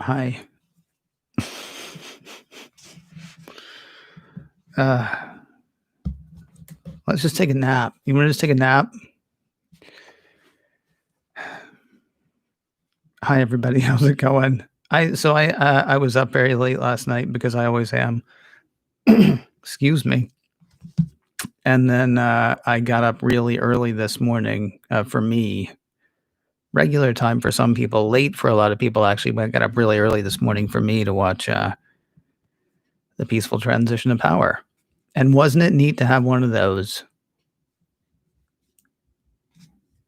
Hi. Uh, let's just take a nap. You want to just take a nap? Hi, everybody. How's it going? I was up very late last night because I always am. Excuse me. And then I got up really early this morning for me. Regular time for some people, late for a lot of people, actually. But I got up really early this morning for me to watch the peaceful transition of power. And wasn't it neat to have one of those?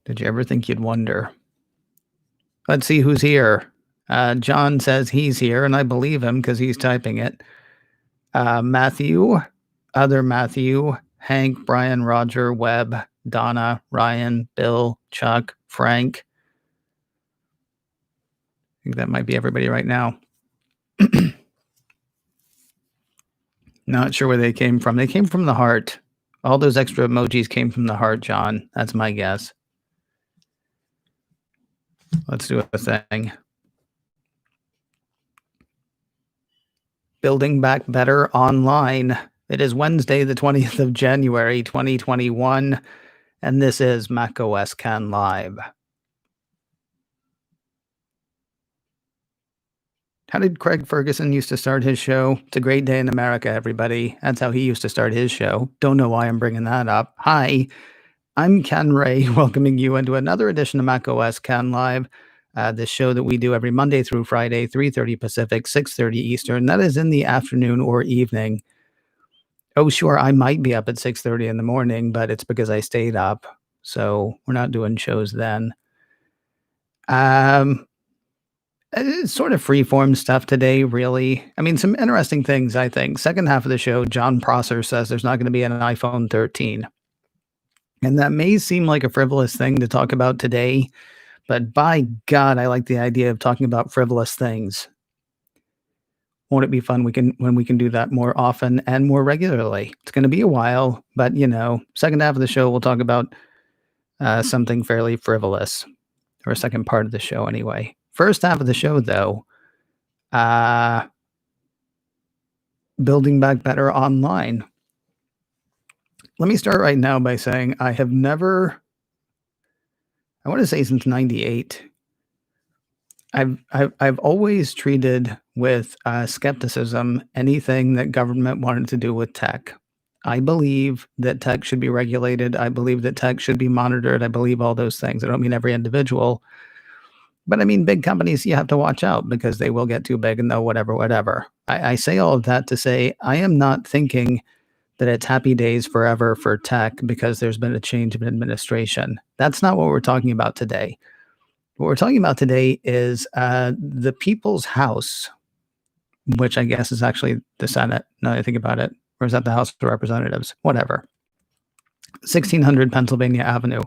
Did you ever think you'd wonder? Let's see who's here. John says he's here, and I believe him because he's typing it. Matthew, other Matthew, Hank, Brian, Roger, Webb, Donna, Ryan, Bill, Chuck, Frank. I think that might be everybody right now. Not sure where they came from. They came from the heart. All those extra emojis came from the heart, John. That's my guess. Let's do a thing. Building Back Better online. It is Wednesday, the 20th of January, 2021, and this is macOS Can Live. How did Craig Ferguson used to start his show? It's a great day in America, everybody. That's how he used to start his show. Don't know why I'm bringing that up. Hi, I'm Ken Ray, welcoming you into another edition of macOS Can Live, this show that we do every Monday through Friday, 3:30 Pacific, 6:30 Eastern. That is in the afternoon or evening. Oh, sure, I might be up at 6:30 in the morning, but it's because I stayed up, so we're not doing shows then. It's sort of freeform stuff today, really. I mean, some interesting things, I think. Second half of the show, John Prosser says there's not going to be an iPhone 13. And that may seem like a frivolous thing to talk about today, but by God, I like the idea of talking about frivolous things. Won't it be fun when we can do that more often and more regularly? It's going to be a while, but second half of the show, we'll talk about something fairly frivolous, or second part of the show anyway. First half of the show, though, Building Back Better online. Let me start right now by saying I have never, I want to say since 98, I've always treated with skepticism anything that government wanted to do with tech. I believe that tech should be regulated. I believe that tech should be monitored. I believe all those things. I don't mean every individual, but I mean big companies. You have to watch out because they will get too big and they'll whatever. I say all of that to say I am not thinking that it's happy days forever for tech because there's been a change of administration. That's not what we're talking about today. What we're talking about today is the People's House, which I guess is actually the Senate, now that I think about it. Or is that the House of Representatives? Whatever. 1600 Pennsylvania Avenue.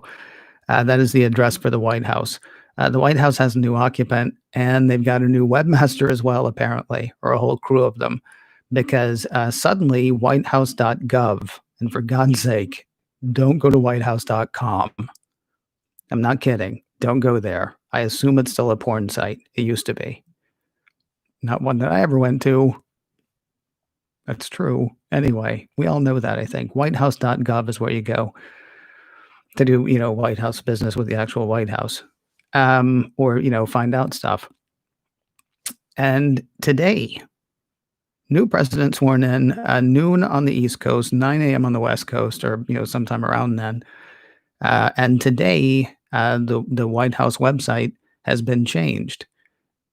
That is the address for the White House. The White House has a new occupant, and they've got a new webmaster as well, apparently, or a whole crew of them, because suddenly whitehouse.gov, and for God's sake, don't go to whitehouse.com. I'm not kidding. Don't go there. I assume it's still a porn site. It used to be. Not one that I ever went to. That's true. Anyway, we all know that, I think. Whitehouse.gov is where you go to do, White House business with the actual White House. Or, find out stuff. And today, new president sworn in noon on the East Coast, 9 a.m. on the West Coast, or, sometime around then. And today, the White House website has been changed.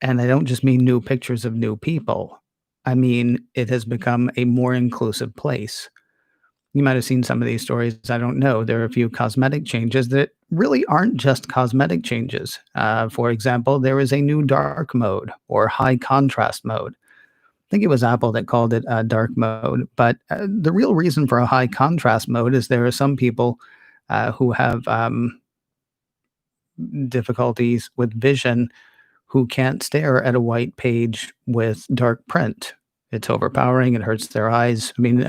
And I don't just mean new pictures of new people. I mean, it has become a more inclusive place. You might have seen some of these stories. I don't know. There are a few cosmetic changes that really aren't just cosmetic changes. For example, there is a new dark mode or high contrast mode. I think it was Apple that called it dark mode. But the real reason for a high contrast mode is there are some people who have difficulties with vision who can't stare at a white page with dark print. It's overpowering. It hurts their eyes. I mean,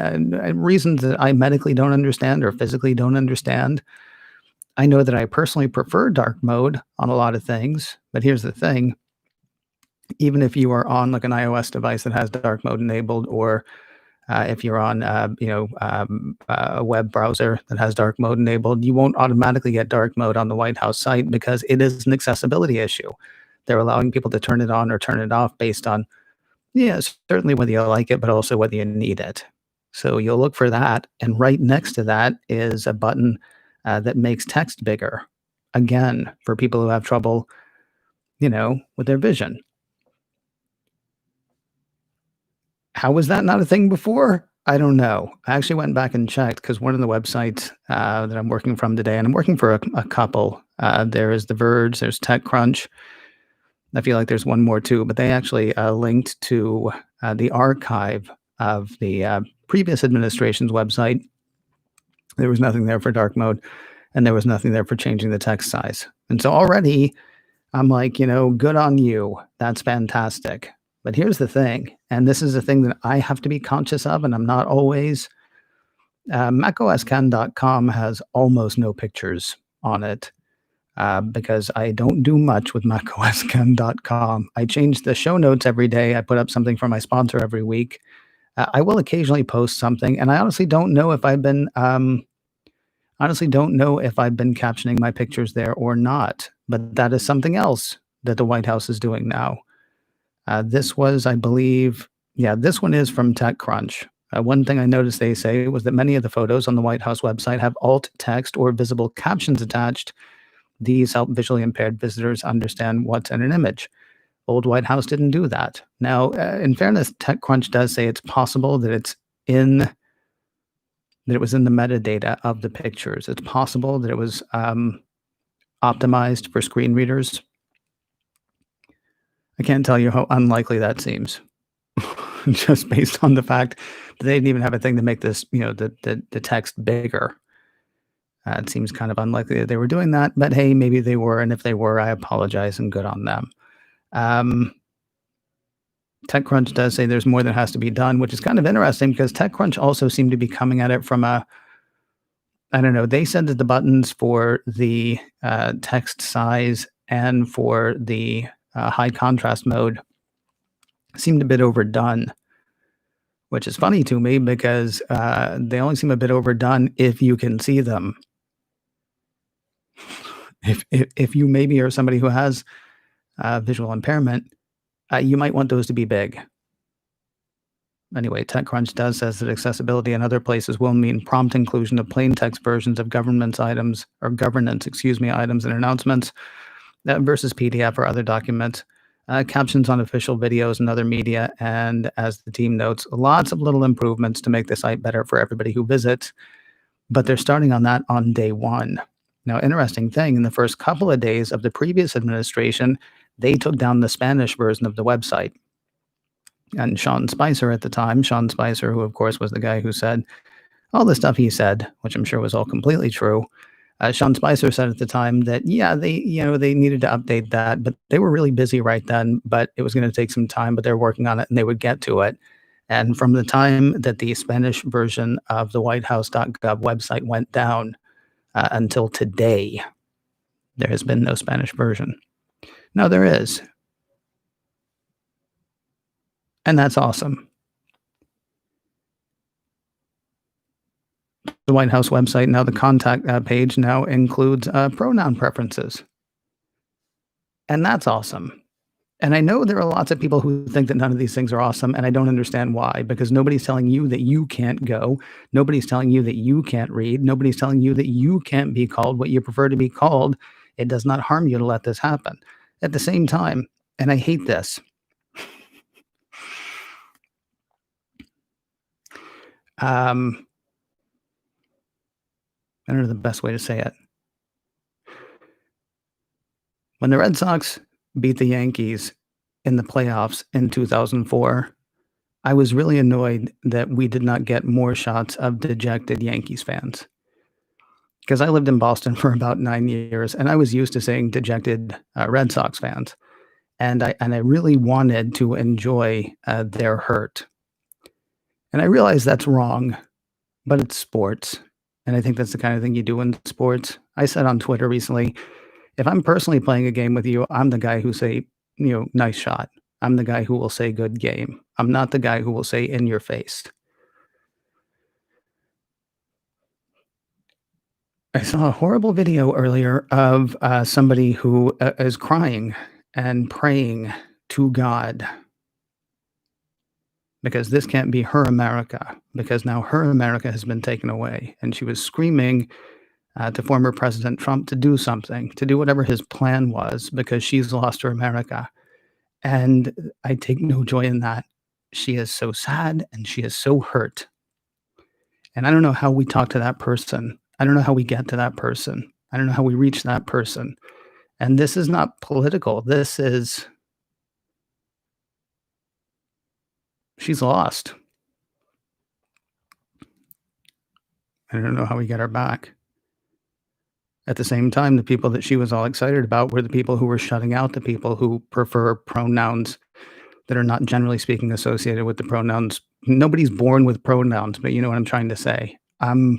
reasons that I medically don't understand or physically don't understand. I know that I personally prefer dark mode on a lot of things, but here's the thing. even if you are on like an iOS device that has dark mode enabled, or if you're on a web browser that has dark mode enabled, you won't automatically get dark mode on the White House site because it is an accessibility issue. They're allowing people to turn it on or turn it off based on, yeah, certainly whether you like it, but also whether you need it. So you'll look for that, and right next to that is a button that makes text bigger. Again, for people who have trouble, with their vision. How was that not a thing before? I don't know. I actually went back and checked because one of the websites that I'm working from today, and I'm working for a couple. There is The Verge, there's TechCrunch. I feel like there's one more too, but they actually linked to the archive of the previous administration's website. There was nothing there for dark mode, and there was nothing there for changing the text size. And so already I'm like, good on you. That's fantastic. But here's the thing, and this is a thing that I have to be conscious of, and I'm not always. MacOSCan.com has almost no pictures on it because I don't do much with MacOSCan.com. I change the show notes every day. I put up something for my sponsor every week. I will occasionally post something, and I honestly don't know if I've been captioning my pictures there or not. But that is something else that the White House is doing now. This was, I believe, this one is from TechCrunch. One thing I noticed they say was that many of the photos on the White House website have alt text or visible captions attached. These help visually impaired visitors understand what's in an image. Old White House didn't do that. Now, in fairness, TechCrunch does say it's possible that it was in the metadata of the pictures. It's possible that it was optimized for screen readers. I can't tell you how unlikely that seems, just based on the fact that they didn't even have a thing to make this, the text bigger. It seems kind of unlikely that they were doing that, but hey, maybe they were, and if they were, I apologize and good on them. TechCrunch does say there's more that has to be done, which is kind of interesting because TechCrunch also seemed to be coming at it from I don't know, they said that the buttons for the text size and for the high contrast mode seemed a bit overdone, which is funny to me because they only seem a bit overdone if you can see them. If you maybe are somebody who has visual impairment, you might want those to be big. Anyway, TechCrunch does says that accessibility in other places will mean prompt inclusion of plain text versions of governance items and announcements versus PDF or other documents, captions on official videos and other media, and as the team notes, lots of little improvements to make the site better for everybody who visits. But they're starting on that on day one. Now, interesting thing, in the first couple of days of the previous administration, they took down the Spanish version of the website. And Sean Spicer at the time, who of course was the guy who said all the stuff he said, which I'm sure was all completely true. Sean Spicer said at the time that, they needed to update that, but they were really busy right then, but it was going to take some time, but they're working on it and they would get to it. And from the time that the Spanish version of the whitehouse.gov website went down until today, there has been no Spanish version. No, there is. And that's awesome. The White House website, now the contact page now includes pronoun preferences. And that's awesome. And I know there are lots of people who think that none of these things are awesome, and I don't understand why, because nobody's telling you that you can't go. Nobody's telling you that you can't read. Nobody's telling you that you can't be called what you prefer to be called. It does not harm you to let this happen. At the same time, and I hate this, I don't know the best way to say it. When the Red Sox beat the Yankees in the playoffs in 2004, I was really annoyed that we did not get more shots of dejected Yankees fans. Because I lived in Boston for about 9 years, and I was used to seeing dejected Red Sox fans. And I really wanted to enjoy their hurt. And I realize that's wrong, but it's sports. And I think that's the kind of thing you do in sports. I said on Twitter recently, if I'm personally playing a game with you, I'm the guy who say, nice shot. I'm the guy who will say good game. I'm not the guy who will say in your face. I saw a horrible video earlier of somebody who is crying and praying to God because this can't be her America, because now her America has been taken away. And she was screaming to former President Trump to do something, to do whatever his plan was, because she's lost her America. And I take no joy in that. She is so sad and she is so hurt. And I don't know how we talk to that person. I don't know how we get to that person. I don't know how we reach that person. And this is not political. This is, she's lost. I don't know how we get her back. At the same time, the people that she was all excited about were the people who were shutting out the people who prefer pronouns that are not generally speaking associated with the pronouns. Nobody's born with pronouns, but you know what I'm trying to say. I'm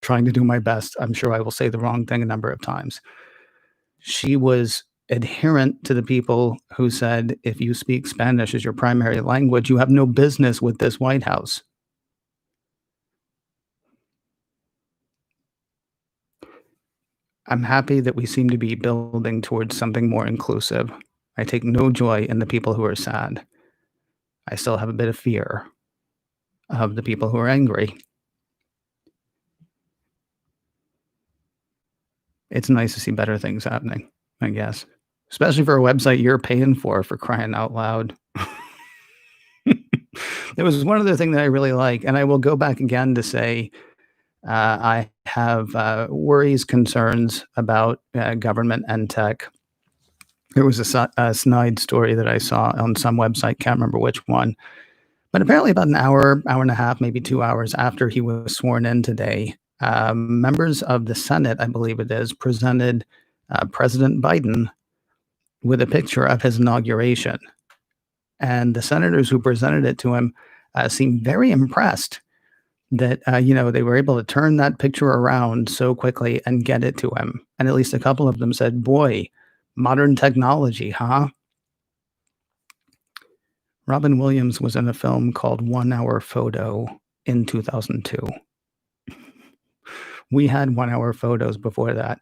trying to do my best. I'm sure I will say the wrong thing a number of times. She was adherent to the people who said, if you speak Spanish as your primary language, you have no business with this White House. I'm happy that we seem to be building towards something more inclusive. I take no joy in the people who are sad. I still have a bit of fear of the people who are angry. It's nice to see better things happening, I guess, especially for a website you're paying for crying out loud. There was one other thing that I really like, and I will go back again to say I have worries, concerns about government and tech. There was a snide story that I saw on some website, can't remember which one, but apparently about an hour, hour and a half, maybe 2 hours after he was sworn in today, members of the Senate, I believe it is, presented President Biden with a picture of his inauguration. And the senators who presented it to him seemed very impressed that, they were able to turn that picture around so quickly and get it to him. And at least a couple of them said, boy, modern technology, huh? Robin Williams was in a film called 1 Hour Photo in 2002. We had 1 hour photos before that.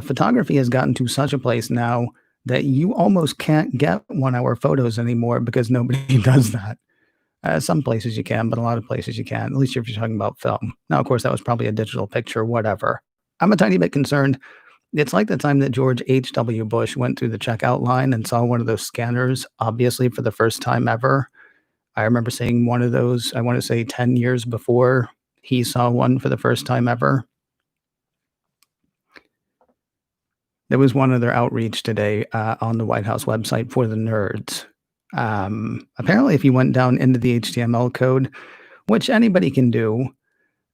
Photography has gotten to such a place now that you almost can't get 1 hour photos anymore because nobody does that. Some places you can, but a lot of places you can't, at least if you're talking about film. Now, of course, that was probably a digital picture, whatever. I'm a tiny bit concerned. It's like the time that George H.W. Bush went through the checkout line and saw one of those scanners, obviously for the first time ever. I remember seeing one of those, I want to say 10 years before he saw one for the first time ever. There was one other outreach today on the White House website for the nerds. Apparently, if you went down into the HTML code, which anybody can do,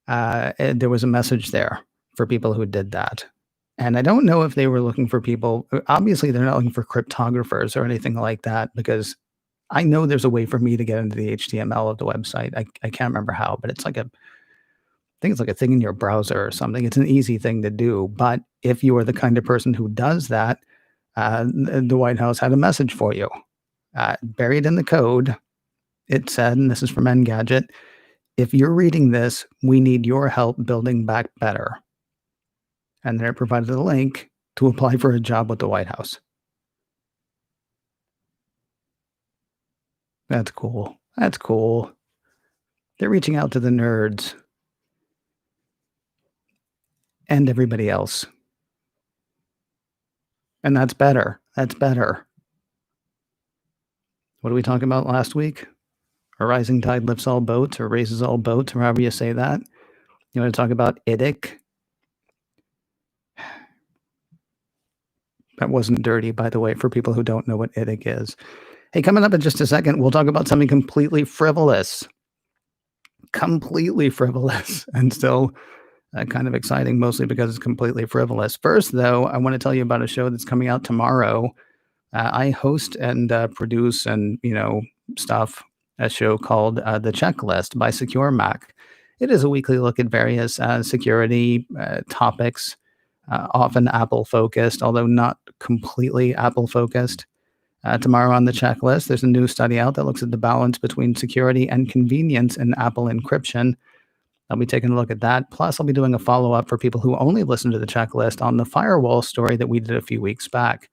there was a message there for people who did that. And I don't know if they were looking for people. Obviously, they're not looking for cryptographers or anything like that, because I know there's a way for me to get into the HTML of the website. I can't remember how, but it's like I think it's like a thing in your browser or something. It's an easy thing to do. But if you are the kind of person who does that, the White House had a message for you. Buried in the code, it said, and this is from Engadget, if you're reading this, we need your help building back better. And then it provided a link to apply for a job with the White House. That's cool. That's cool. They're reaching out to the nerds and everybody else. And that's better. That's better. What did we talk about last week? A rising tide lifts all boats, or raises all boats, or however you say that. You want to talk about IDIC? That wasn't dirty, by the way, for people who don't know what IDIC is. Hey, coming up in just a second, we'll talk about something completely frivolous. Completely frivolous, and still kind of exciting, mostly because it's completely frivolous. First, though, I want to tell you about a show that's coming out tomorrow. I host and produce and, stuff, a show called The Checklist by Secure Mac. It is a weekly look at various security topics, often Apple focused, although not completely Apple focused. Tomorrow on the checklist, there's a new study out that looks at the balance between security and convenience in Apple encryption. I'll be taking a look at that. Plus, I'll be doing a follow up for people who only listen to the checklist on the firewall story that we did a few weeks back.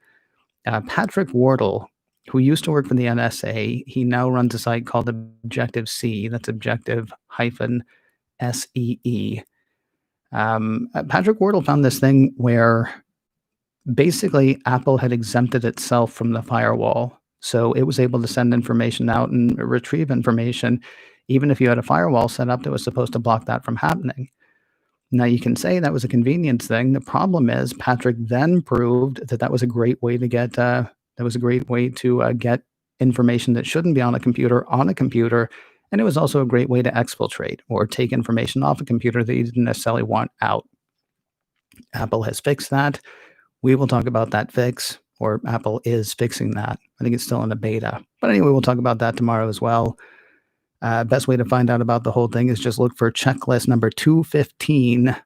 Patrick Wardle, who used to work for the NSA, he now runs a site called Objective C. That's Objective hyphen SEE. Patrick Wardle found this thing where basically Apple had exempted itself from the firewall. So it was able to send information out and retrieve information, even if you had a firewall set up that was supposed to block that from happening. Now, you can say that was a convenience thing. The problem is Patrick then proved that that was a great way to get get information that shouldn't be on a computer, and it was also a great way to exfiltrate or take information off a computer that you didn't necessarily want out. Apple has fixed that. We will talk about that fix, or Apple is fixing that. I think it's still in a beta. But anyway, we'll talk about that tomorrow as well. Best way to find out about the whole thing is just look for checklist number 215.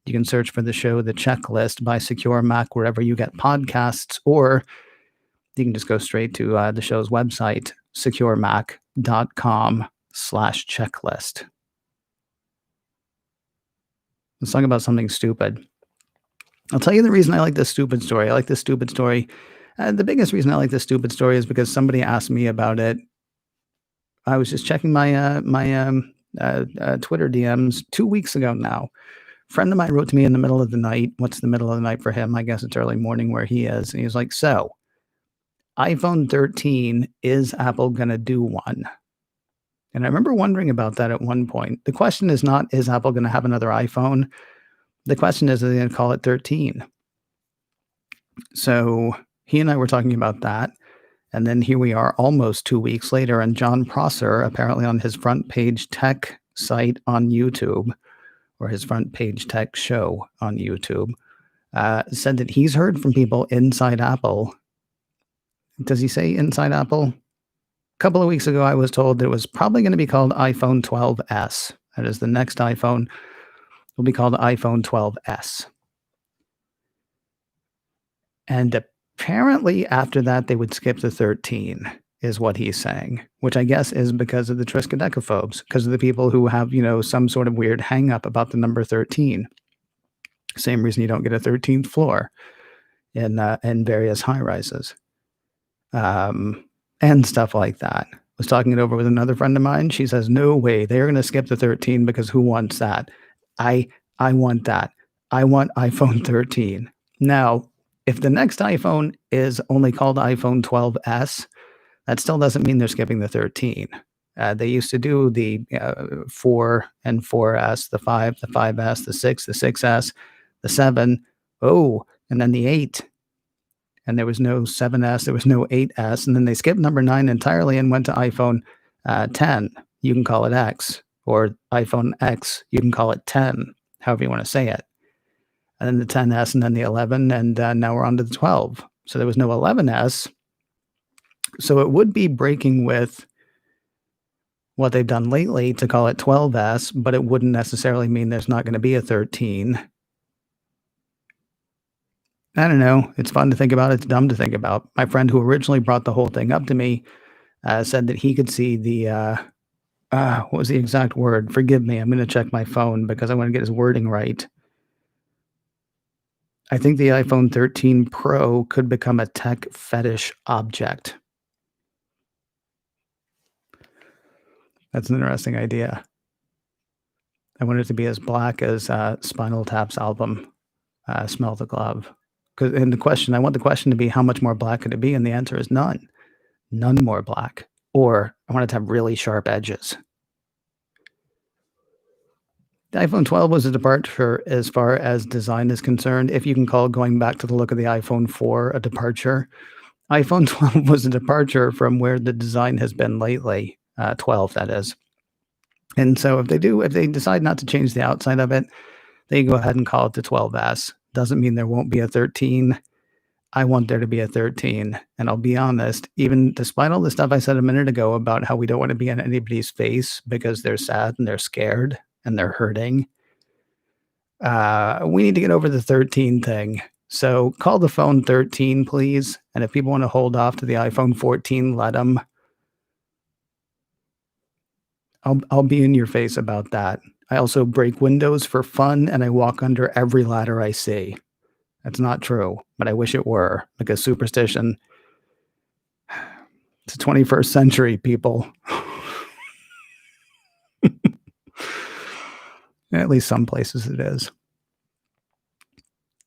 You can search for the show, The Checklist, by Secure Mac, wherever you get podcasts, or you can just go straight to the show's website, securemac.com/checklist. Let's talk about something stupid. I'll tell you the reason I like this stupid story. The biggest reason I like this stupid story is because somebody asked me about it. I was just checking my Twitter DMs 2 weeks ago now. A friend of mine wrote to me in the middle of the night. What's the middle of the night for him? I guess it's early morning where he is. And he was like, so, iPhone 13, is Apple going to do one? And I remember wondering about that at one point. The question is not, is Apple going to have another iPhone? The question is, are they going to call it 13? So he and I were talking about that. And then here we are almost 2 weeks later, and Jon Prosser, apparently on his Front Page Tech site on YouTube, or his Front Page Tech show on YouTube, said that he's heard from people inside Apple. Does he say inside Apple? A couple of weeks ago, I was told that it was probably going to be called iPhone 12s. That is, the next iPhone will be called iPhone 12s. And apparently after that, they would skip the 13, is what he's saying, which I guess is because of the triskaidekaphobes, because of the people who have, some sort of weird hang up about the number 13. Same reason you don't get a 13th floor in various high rises. And stuff like that. Was talking it over with another friend of mine. She says, no way, they're going to skip the 13 because who wants that? I want that. I want iPhone 13. Now, if the next iPhone is only called iPhone 12s, that still doesn't mean they're skipping the 13. They used to do the 4 and 4S, the 5, the 5S, the 6, the 6S, the 7, and then the 8. And there was no 7S, there was no 8S. And then they skipped number 9 entirely and went to iPhone 10. You can call it X. Or iPhone X, you can call it 10, however you want to say it. And then the 10S and then the 11, and now we're on to the 12. So there was no 11S. So it would be breaking with what they've done lately to call it 12S, but it wouldn't necessarily mean there's not going to be a 13. I don't know. It's fun to think about. It's dumb to think about. My friend who originally brought the whole thing up to me said that he could see the, what was the exact word? Forgive me. I'm going to check my phone because I want to get his wording right. I think the iPhone 13 Pro could become a tech fetish object. That's an interesting idea. I want it to be as black as Spinal Tap's album, Smell the Glove. I want the question to be, how much more black could it be? And the answer is none. None more black. Or I want it to have really sharp edges. The iPhone 12 was a departure as far as design is concerned. If you can call going back to the look of the iPhone 4 a departure, iPhone 12 was a departure from where the design has been lately. 12, that is. And so if they decide not to change the outside of it, they go ahead and call it the 12S. Doesn't mean there won't be a 13. I want there to be a 13. And I'll be honest, even despite all the stuff I said a minute ago about how we don't want to be in anybody's face because they're sad and they're scared and they're hurting, we need to get over the 13 thing So call the phone 13, please. And if people want to hold off to the iPhone 14, let them. I'll be in your face about that. I also break windows for fun, and I walk under every ladder I see. That's not true, but I wish it were, because superstition. It's the 21st century, people. At least some places it is.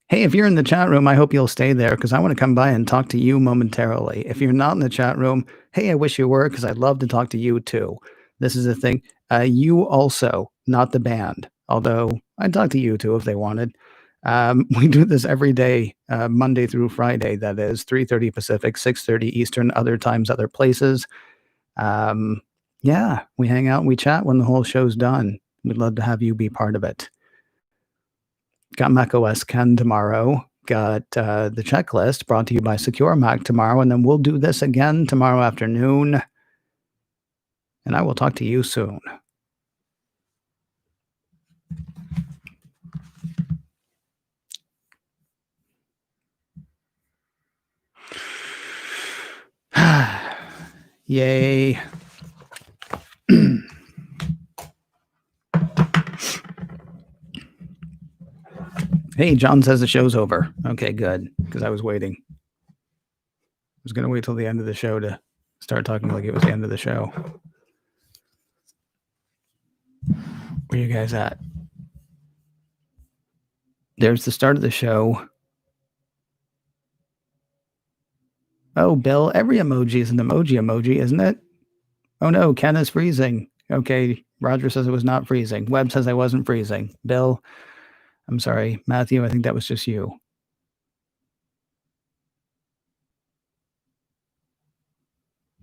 Hey, if you're in the chat room, I hope you'll stay there because I want to come by and talk to you momentarily. If you're not in the chat room, hey, I wish you were because I'd love to talk to you too. This is the thing. You also, not the band, although I'd talk to you too if they wanted. We do this every day, Monday through Friday. That is 3:30 Pacific, 6:30 Eastern, other times, other places. Yeah, we hang out and we chat when the whole show's done. We'd love to have you be part of it. Got macOS Ken tomorrow. Got the checklist brought to you by Secure Mac tomorrow. And then we'll do this again tomorrow afternoon. And I will talk to you soon. Yay. Hey, John says the show's over. Okay, good. Because I was waiting. I was going to wait till the end of the show to start talking like it was the end of the show. Where you guys at? There's the start of the show. Oh, Bill, every emoji is an emoji, isn't it? Oh no, Ken is freezing. Okay, Roger says it was not freezing. Webb says I wasn't freezing. Bill, I'm sorry. Matthew, I think that was just you.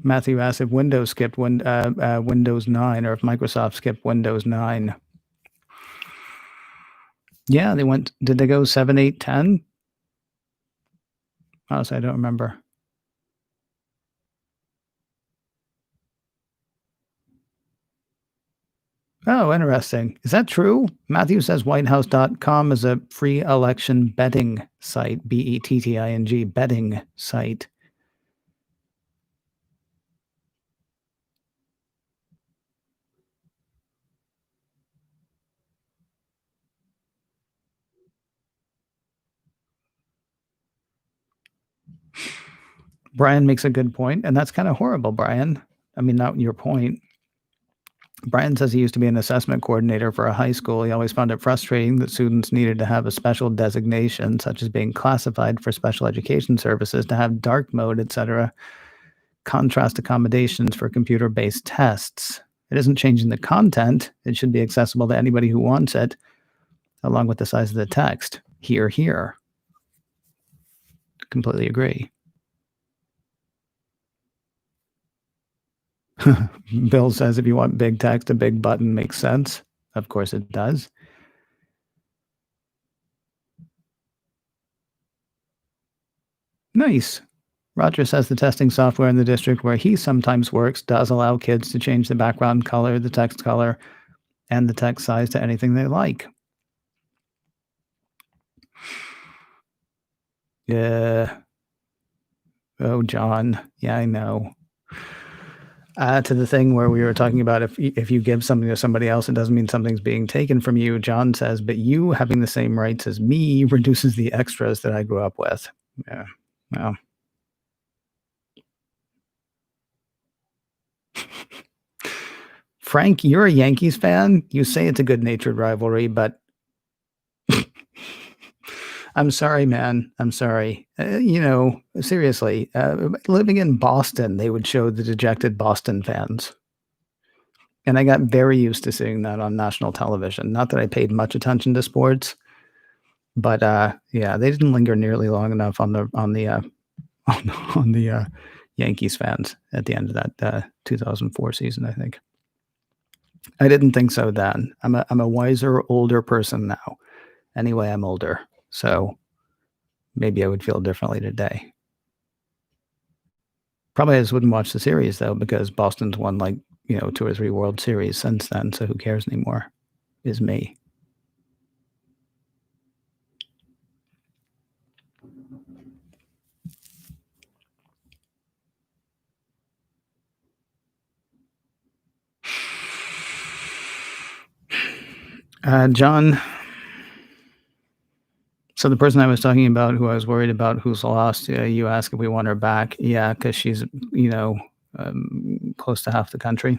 Matthew asked if Windows skipped Windows 9 or if Microsoft skipped Windows 9. Yeah, they went. Did they go 7, 8, 10? Honestly, I don't remember. Oh, interesting. Is that true? Matthew says whitehouse.com is a free election betting site, betting, betting site. Brian makes a good point, and that's kind of horrible, Brian. I mean, not your point. Brian says he used to be an assessment coordinator for a high school. He always found it frustrating that students needed to have a special designation, such as being classified for special education services, to have dark mode, etc. Contrast accommodations for computer-based tests. It isn't changing the content. It should be accessible to anybody who wants it, along with the size of the text. Here, here. Completely agree. Bill says if you want big text, a big button makes sense. Of course it does. Nice. Roger says the testing software in the district where he sometimes works does allow kids to change the background color, the text color, and the text size to anything they like. Yeah. Oh, John. Yeah, I know. To the thing where we were talking about if you give something to somebody else, it doesn't mean something's being taken from you. John says, but you having the same rights as me reduces the extras that I grew up with. Yeah. Well. Frank, you're a Yankees fan. You say it's a good-natured rivalry, but I'm sorry, man. I'm sorry. Seriously, living in Boston, they would show the dejected Boston fans. And I got very used to seeing that on national television. Not that I paid much attention to sports, but yeah, they didn't linger nearly long enough on the Yankees fans at the end of that 2004 season, I think. I didn't think so then. I'm a wiser, older person now. Anyway, I'm older, so maybe I would feel differently today. Probably I just wouldn't watch the series though, because Boston's won 2 or 3 World Series since then, so who cares anymore? Is me. John, so the person I was talking about who I was worried about who's lost, you ask if we want her back. Yeah, because she's, you know, close to half the country.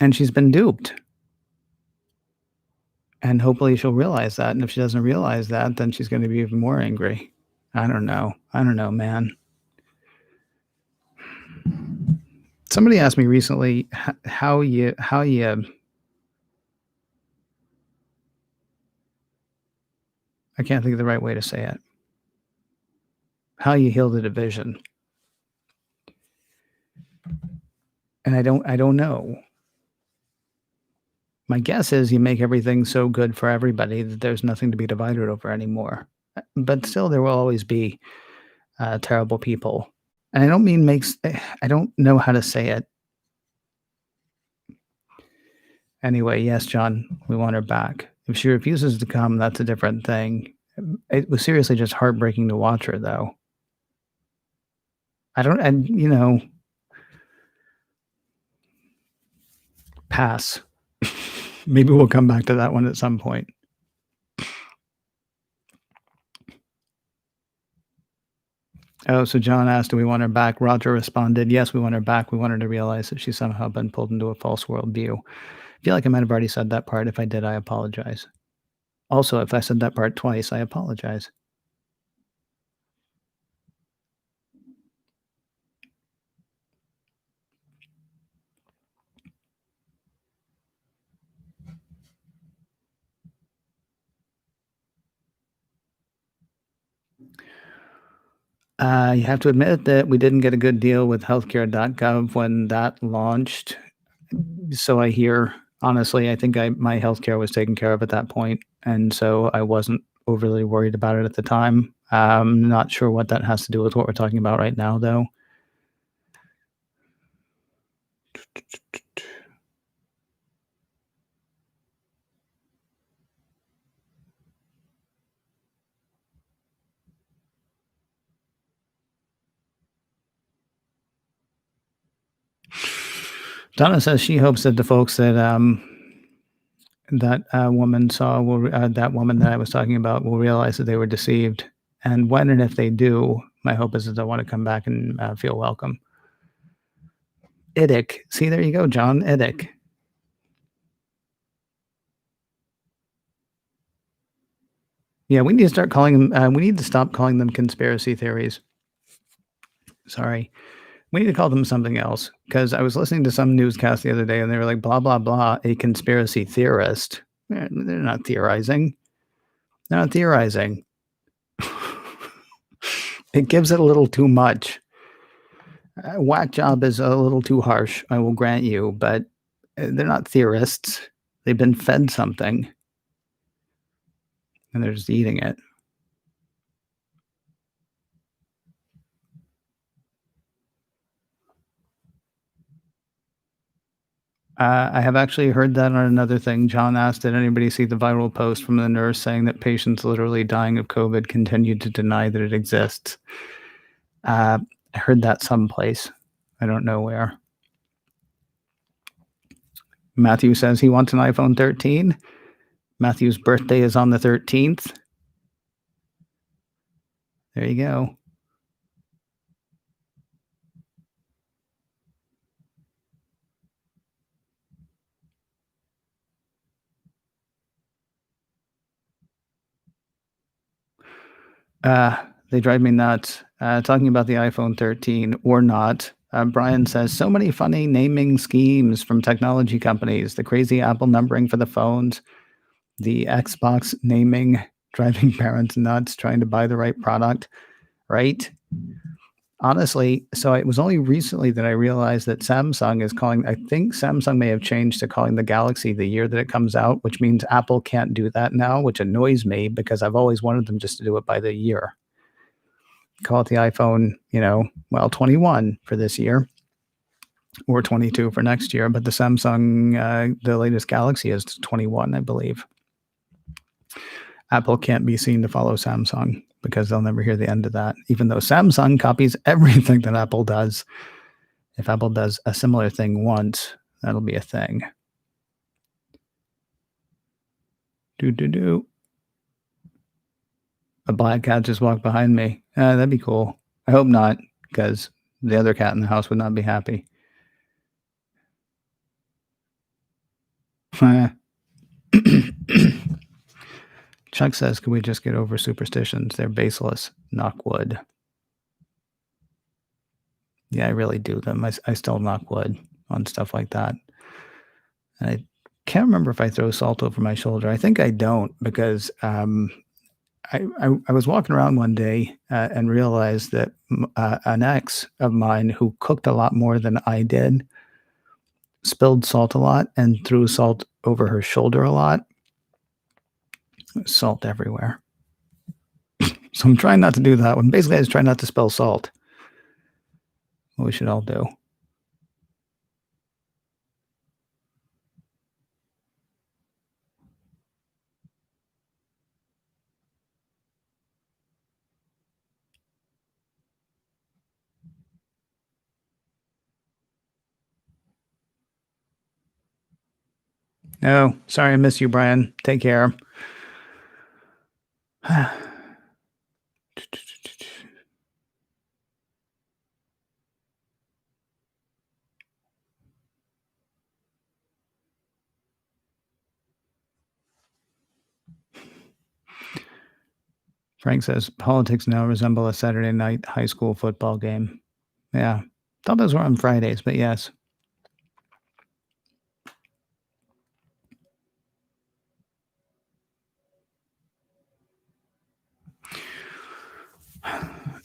And she's been duped. And hopefully she'll realize that. And if she doesn't realize that, then she's going to be even more angry. I don't know. I don't know, man. Somebody asked me recently how you I can't think of the right way to say it. How you heal the division. And I don't know. My guess is you make everything so good for everybody that there's nothing to be divided over anymore. But still, there will always be terrible people. And I don't mean I don't know how to say it. Anyway, yes, John, we want her back. If she refuses to come, that's a different thing. It was seriously just heartbreaking to watch her, though. And you know, pass. Maybe we'll come back to that one at some point. Oh, so John asked, do we want her back? Roger responded, yes, we want her back. We want her to realize that she's somehow been pulled into a false worldview. I feel like I might have already said that part. If I did, I apologize. Also, if I said that part twice, I apologize. You have to admit that we didn't get a good deal with healthcare.gov when that launched. So I hear, honestly, I think my healthcare was taken care of at that point, and so I wasn't overly worried about it at the time. Not sure what that has to do with what we're talking about right now, though. Donna says she hopes that the folks that woman saw that woman that I was talking about will realize that they were deceived. And when and if they do, my hope is that they'll want to come back and feel welcome. Idic. See, there you go, John. Idic. Yeah, we need to start calling them. We need to stop calling them conspiracy theories. Sorry. We need to call them something else, because I was listening to some newscast the other day and they were like, blah, blah, blah, a conspiracy theorist. They're not theorizing. They're not theorizing. It gives it a little too much. Whack job is a little too harsh, I will grant you, but they're not theorists. They've been fed something and they're just eating it. I have actually heard that on another thing. John asked, did anybody see the viral post from the nurse saying that patients literally dying of COVID continue to deny that it exists? I heard that someplace. I don't know where. Matthew says he wants an iPhone 13. Matthew's birthday is on the 13th. There you go. They drive me nuts. Talking about the iPhone 13 or not. Brian says, so many funny naming schemes from technology companies. The crazy Apple numbering for the phones, the Xbox naming, driving parents nuts, trying to buy the right product, right? Honestly, so it was only recently that I realized that Samsung is calling, I think Samsung may have changed to calling the Galaxy the year that it comes out, which means Apple can't do that now, which annoys me because I've always wanted them just to do it by the year. Call it the iPhone, 21 for this year or 22 for next year. But the Samsung, the latest Galaxy is 21, I believe. Apple can't be seen to follow Samsung because they'll never hear the end of that, even though Samsung copies everything that Apple does. If Apple does a similar thing once, that'll be a thing. Do do do. A black cat just walked behind me. That'd be cool. I hope not, because the other cat in the house would not be happy. Chuck says, "Can we just get over superstitions? They're baseless. Knock wood." Yeah, I really do them. I still knock wood on stuff like that. And I can't remember if I throw salt over my shoulder. I think I don't because I was walking around one day and realized that an ex of mine who cooked a lot more than I did spilled salt a lot and threw salt over her shoulder a lot. Salt everywhere. So I'm trying not to do that one. Basically, I just try not to spill salt. What we should all do. No, sorry, I miss you, Brian. Take care. Frank says politics now resemble a Saturday night high school football game. Yeah, thought those were on Fridays, but yes.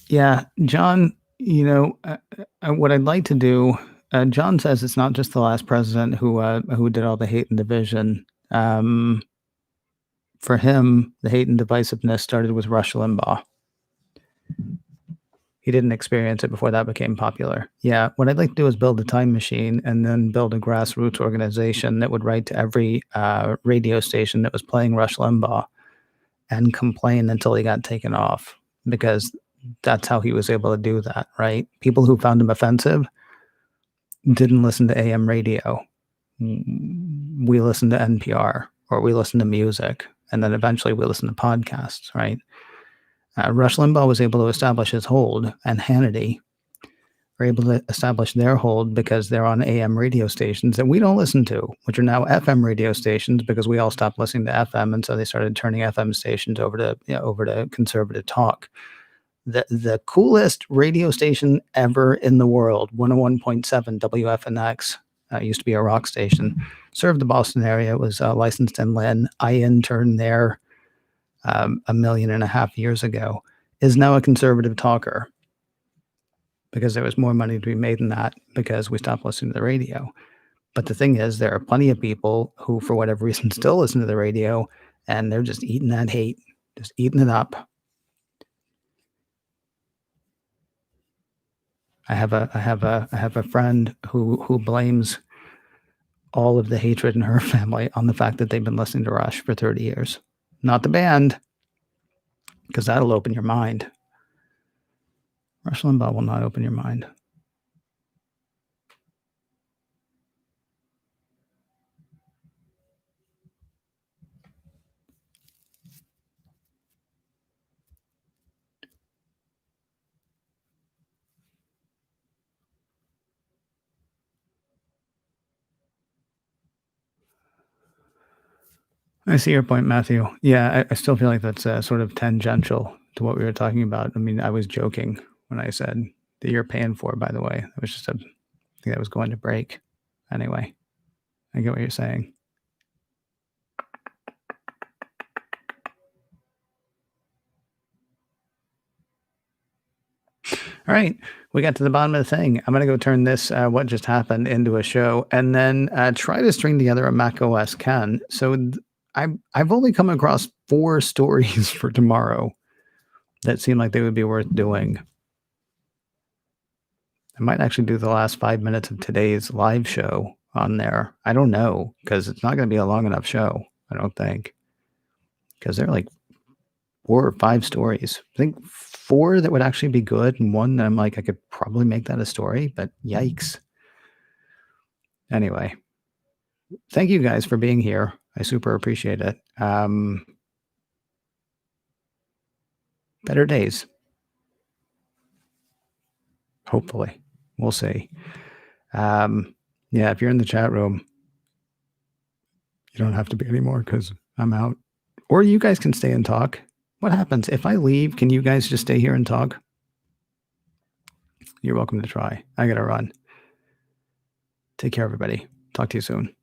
Yeah, John, what I'd like to do, John says it's not just the last president who did all the hate and division. For him, the hate and divisiveness started with Rush Limbaugh. He didn't experience it before that became popular. Yeah, what I'd like to do is build a time machine and then build a grassroots organization that would write to every radio station that was playing Rush Limbaugh and complain until he got taken off, because that's how he was able to do that, right? People who found him offensive didn't listen to AM radio. We listened to NPR, or we listened to music, and then eventually we listened to podcasts, right? Rush Limbaugh was able to establish his hold, and Hannity were able to establish their hold because they're on AM radio stations that we don't listen to, which are now FM radio stations because we all stopped listening to FM, and so they started turning FM stations over to conservative talk. The coolest radio station ever in the world, 101.7 WFNX, used to be a rock station, served the Boston area. It was licensed in Lynn. I interned there 1.5 million years ago, is now a conservative talker because there was more money to be made in that because we stopped listening to the radio. But the thing is, there are plenty of people who, for whatever reason, still listen to the radio, and they're just eating that hate, just eating it up. I have a friend who blames all of the hatred in her family on the fact that they've been listening to Rush for 30 years. Not the band, because that'll open your mind. Rush Limbaugh will not open your mind. I see your point, Matthew. Yeah, I still feel like that's sort of tangential to what we were talking about. I mean, I was joking when I said that you're paying for, by the way. It was just a thing that was going to break. Anyway, I get what you're saying. All right, we got to the bottom of the thing. I'm going to go turn this what just happened into a show and then try to string together a Mac OS Ken. So I've only come across 4 stories for tomorrow that seem like they would be worth doing. I might actually do the last 5 minutes of today's live show on there. I don't know, because it's not going to be a long enough show, I don't think, because they're like 4 or 5 stories. I think 4 that would actually be good, and 1 that I'm like, I could probably make that a story, but yikes. Anyway, thank you guys for being here. I super appreciate it. Better days, hopefully. We'll see. Yeah, if you're in the chat room, you don't have to be anymore because I'm out. Or you guys can stay and talk. What happens if I leave? Can you guys just stay here and talk? You're welcome to try. I gotta run. Take care, everybody. Talk to you soon.